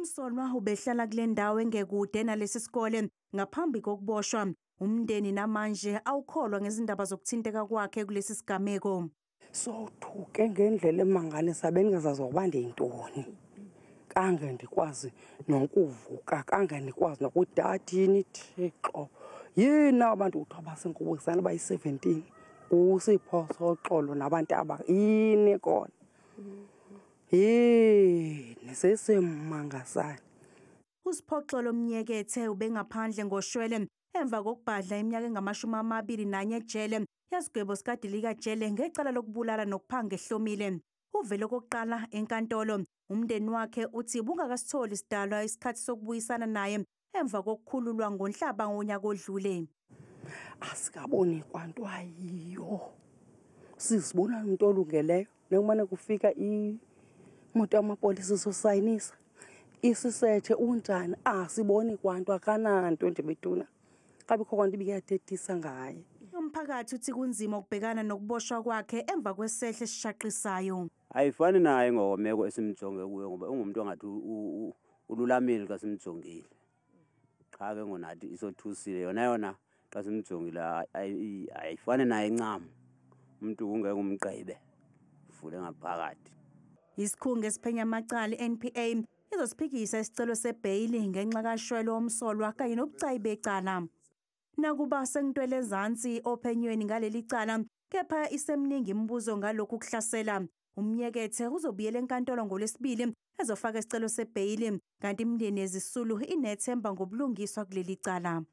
Umsolwa ubehlala kule ndawo engekude nalesi sikole ngaphambi kokuboshwa. Umndeni namanje awukholwa ngezindaba zokuthinteka kwakhe kulesi sigameko. Sothuke ngendlela emangalisa bengazazi ubande intoni. Kange ndikwazi nokuvuka, kange ndikwazi nokudada yini Thixo. Yina abantu uthi abasenkubuzana bayi17 USiphosoxolo nabantu abayini kona. Nesesemangasana. USiphosoxolo Myekethe ubengaphandle ngoshwele emva kokubhadla iminyaka engamashumi ejele yasigwebo sikadilika jele ngecala lokubulala nokuphanga ehlomile. Uvele kokuqala enkantolo. Umndeni wakhe uthi bungakasitholi isidalwa isikhathi sokubuyisana naye emva kokukhululwa ngoNhlaba ngonyaka odlule. Asikaboni kwanto ayiyo. Sizibona into olungeleyo nekumane kufika imoto yamapolisa sosayinisa. Isisethe unjani asiboni kwanto akananto nje bethuna. Kabikho kwanto ibikethethisa ngaye. Umphakathi uthi kunzima ukubhekana nokuboshwa kwakhe emva kwesehle esishaqisayo. Ayifani naye ngokomeko esimjonge kuyo ngoba ungumuntu ongathi ululamile xa simjongile. Cha ke ngonathi isothusile yona xa simjongile ayifani naye ncam. Umuntu ungeke umgqibe uvule ngaphakathi. Isikhungo esiphenya amacala NPA izosiphikisa isicelo sebhayili ngenxa kaShwele Omsolwa kanye nobucayi becala. Nakuba sengintwele ezantsi ophenyweni ngaleli cala, kepha isemningi imibuzo ngalokhu kuhlasela. Umyekethe uzobuyela enkantolo ngolwesibili ezofaka isicelo sebhayili, kanti imindeni yezisulu inethemba ngobulungiswa kuleli cala.